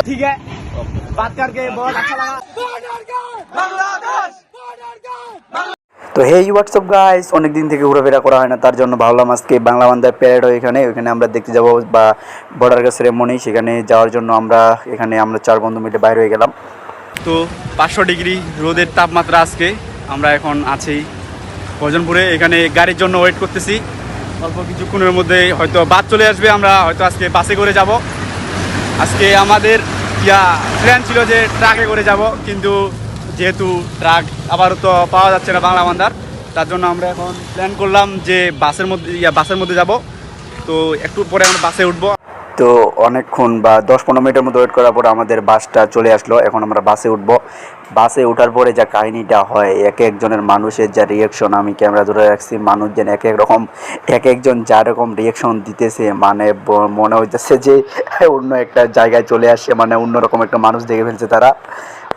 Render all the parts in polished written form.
ठीक है, बात करके बहुत अच्छा लगा। তো হেই হোয়াটসঅ্যাপ গাইস, অনেক দিন থেকে ঘোরাফেরা করা হয় না, তার জন্য ভাবলাম আজকে বাংলা বান্ধার প্যারেড হয় ওইখানে আমরা দেখতে যাব বা বর্ডার গার্ড সেরেমনি, সেখানে যাওয়ার জন্য আমরা 4 বন্ধু মিলে বাইরে হয়ে গেলাম। তো 500 ডিগ্রি রোদের তাপমাত্রা আজকে। আমরা এখন আছি ভজনপুরে, এখানে গাড়ির জন্য ওয়েট করতেছি। অল্প কিছুক্ষণের মধ্যে হয়তো বাস চলে আসবে, আমরা হয়তো আজকে বাসে করে যাব। আজকে আমাদের প্ল্যান ছিল যে ট্রাকে করে যাব, কিন্তু যেহেতু ট্রাক আবারও তো পাওয়া যাচ্ছে না বাংলা বান্ধার, তার জন্য আমরা এখন প্ল্যান করলাম যে বাসের মধ্যে যাব। তো একটু পরে আমরা বাসে উঠবো। তো অনেকক্ষণ বা 10-15 মিনিটের মতো ওয়েট করার পরে আমাদের বাসটা চলে আসলো। এখন আমরা বাসে উঠবো। বাসে ওঠার পরে যা কাহিনীটা হয়, এক একজনের মানুষের যা রিয়াকশন, আমি ক্যামেরা ধরে রাখছি, মানুষজন এক একজন যা রকম রিয়াকশন দিতেছে, মানে মনে হইতেছে যে অন্য একটা জায়গায় চলে আসছে, মানে অন্যরকম একটা মানুষ দেখে ফেলছে তারা।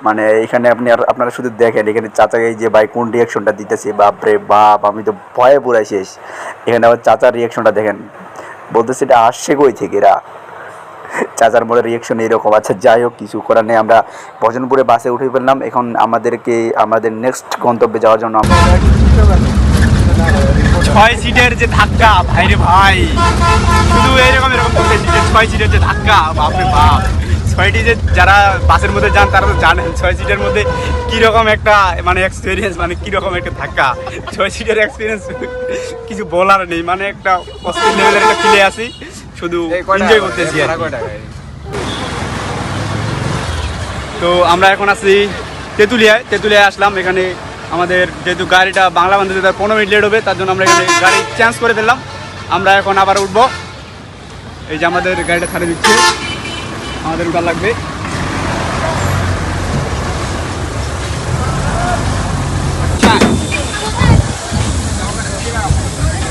মানে এখানে আপনারা শুধু দেখেন, এখানে চাচাকে যে ভাই কোন রিয়াকশনটা দিতেছে, বাপরে বাপ, আমি তো ভয়ে পুরাই শেষ। এখানে আবার চাচার রিয়াকশনটা দেখেন, বলতেছে এটা আসছে কই থেকে এরা। চাচার মনে রিয়াকশন এইরকম। আচ্ছা যাই হোক, কিছু করার নেই। আমরা ভজনপুরে বাসে উঠে ফেললাম। এখন আমাদের নেক্সট গন্তব্যে যাওয়ার জন্য 6 সিটের যে ধাক্কা, ভাইরে ভাই, শুধু এরকম 6 সিটের যে ধাক্কা, বাপরে বাপ। 6টি যে যারা বাসের মধ্যে যান তারা তো জানেন 6 সিটের মধ্যে কীরকম একটা মানে এক্সপিরিয়েন্স, মানে কীরকম একটা ধাক্কা। 6 সিটের এক্সপিরিয়েন্স কিছু বলার নেই, মানে একটা অস্থির লেভেলের একটা ফিলে আসি, শুধু এনজয় করতেছি। তো আমরা এখন আছি তেঁতুলিয়ায় আসলাম। এখানে আমাদের যেহেতু গাড়িটা বাংলা বান্ধাতে 15 মিনিট লেট হবে, তার জন্য আমরা এখানে গাড়ি চেঞ্জ করে ফেললাম। আমরা এখন আবার উঠবো। এই যে আমাদের গাড়িটা ছাড়ে দিচ্ছে, আমাদের উঠার লাগবে।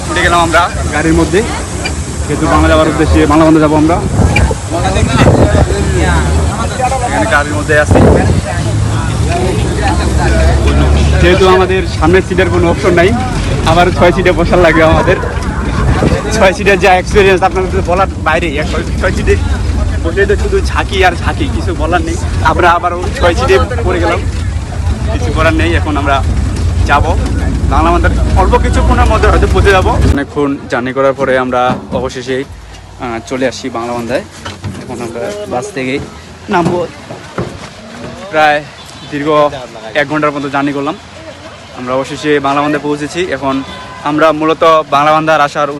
উঠে গেলাম আমরা গাড়ির মধ্যে, যেহেতু বাংলা যাওয়ার উদ্দেশ্যে বাংলা বান্ধা যাবো আমরা। এখানে গাড়ির মধ্যে আছি, যেহেতু আমাদের সামনের সিটের কোনো অপশন নাই, আবার 6 সিটে বসার লাগবে আমাদের। 6 সিটের যা এক্সপিরিয়েন্স আপনাদের বলার বাইরে। 6 সিটে বসে তো শুধু ঝাঁকি আর ঝাঁকি, কিছু বলার নেই। আমরা আবার 6 সিটে পড়ে গেলাম, কিছু করার নেই। এখন আমরা যাব বাংলা বান্ধার, অল্প কিছুক্ষণের মধ্যে হয়তো পৌঁছে যাবো। অনেকক্ষণ জার্নি করার পরে আমরা অবশেষে চলে আসছি বাংলা বান্ধায়। এখন আমরা বাস থেকে নামবো। প্রায় দীর্ঘ 1 ঘন্টার মতো জার্নি করলাম, আমরা অবশেষে বাংলা বান্ধায় পৌঁছেছি। এখন আমরা মূলত বাংলা বান্ধার আসার